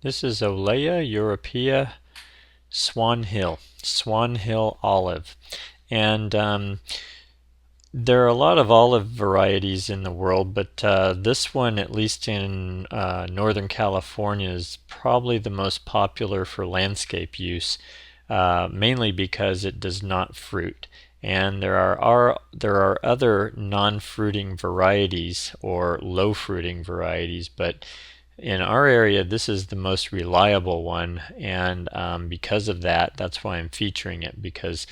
This is Olea europaea Swan Hill olive. And there are a lot of olive varieties in the world, but this one, at least in Northern California, is probably the most popular for landscape use, mainly because it does not fruit. And there are other non-fruiting varieties or low-fruiting varieties, but in our area, this is the most reliable one, and because of that, that's why I'm featuring it, because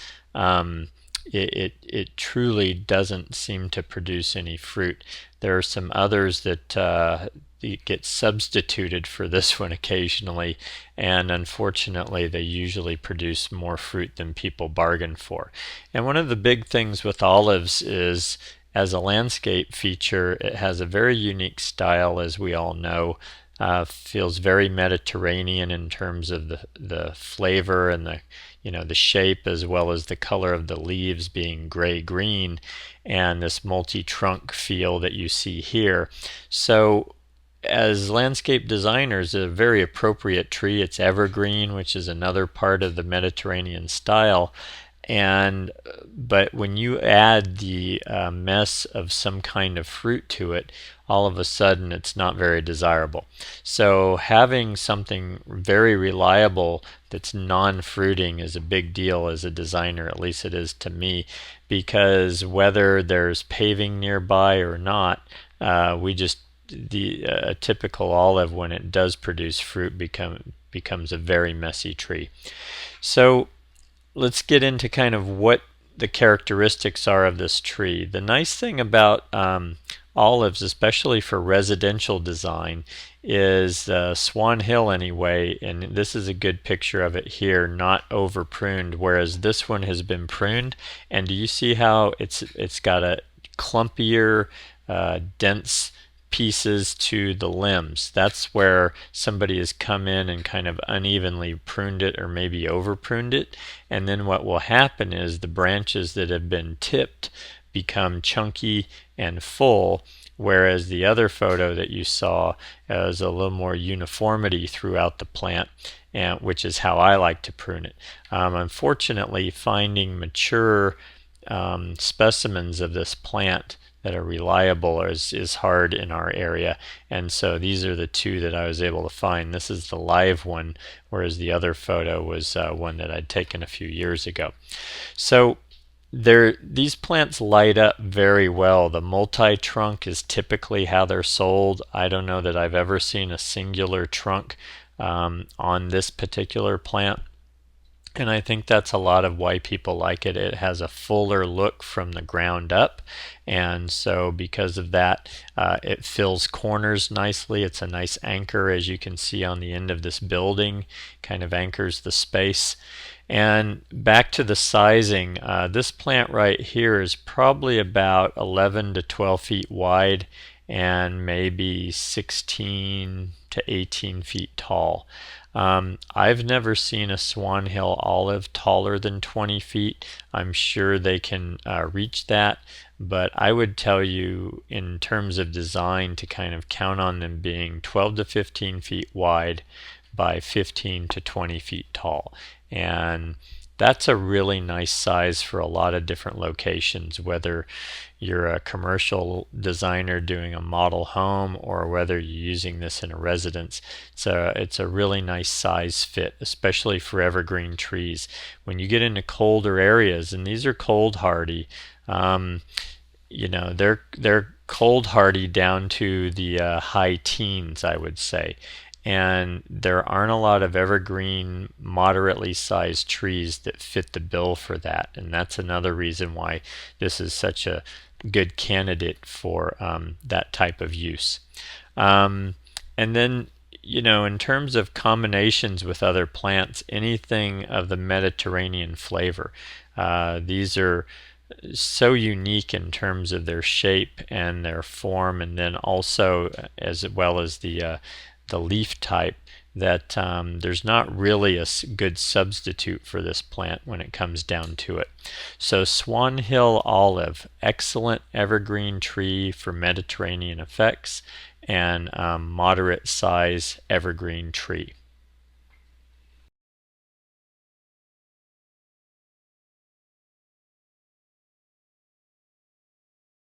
it truly doesn't seem to produce any fruit. There are some others that get substituted for this one occasionally, and unfortunately, they usually produce more fruit than people bargain for. And one of the big things with olives is, as a landscape feature, it has a very unique style, as we all know. Feels very Mediterranean in terms of the flavor and the shape, as well as the color of the leaves being gray green, and this multi-trunk feel that you see here. So as landscape designers, a very appropriate tree. It's evergreen, which is another part of the Mediterranean style. And but when you add the mess of some kind of fruit to it, all of a sudden it's not very desirable. So having something very reliable that's non-fruiting is a big deal as a designer, at least it is to me, because whether there's paving nearby or not, we just the typical olive, when it does produce fruit, becomes a very messy tree. So let's get into kind of what the characteristics are of this tree. The nice thing about olives, especially for residential design, is Swan Hill anyway, and this is a good picture of it here, not over pruned, whereas this one has been pruned. And do you see how it's got a clumpier, dense pieces to the limbs? That's where somebody has come in and kind of unevenly pruned it, or maybe over pruned it. And then what will happen is the branches that have been tipped become chunky and full, whereas the other photo that you saw has a little more uniformity throughout the plant, and which is how I like to prune it. Unfortunately, finding mature specimens of this plant that are reliable is hard in our area, and so these are the two that I was able to find. This is the live one, whereas the other photo was one that I'd taken a few years ago. So these plants light up very well. The multi-trunk is typically how they're sold. I don't know that I've ever seen a singular trunk on this particular plant. And I think that's a lot of why people like it. It has a fuller look from the ground up, and so because of that, it fills corners nicely. It's a nice anchor, as you can see on the end of this building, kind of anchors the space. And back to the sizing, this plant right here is probably about 11 to 12 feet wide and maybe 16 to 18 feet tall. I've never seen a Swan Hill olive taller than 20 feet. I'm sure they can reach that, but I would tell you, in terms of design, to kind of count on them being 12 to 15 feet wide by 15 to 20 feet tall. And that's a really nice size for a lot of different locations, whether you're a commercial designer doing a model home or whether you're using this in a residence. It's a really nice size fit, especially for evergreen trees. When you get into colder areas, and these are cold hardy, they're cold hardy down to the high teens, I would say. And there aren't a lot of evergreen, moderately sized trees that fit the bill for that. And that's another reason why this is such a good candidate for that type of use. And then, in terms of combinations with other plants, anything of the Mediterranean flavor. These are so unique in terms of their shape and their form, and then also as well as the leaf type, that there's not really a good substitute for this plant when it comes down to it. So Swan Hill olive, excellent evergreen tree for Mediterranean effects. and moderate size evergreen tree.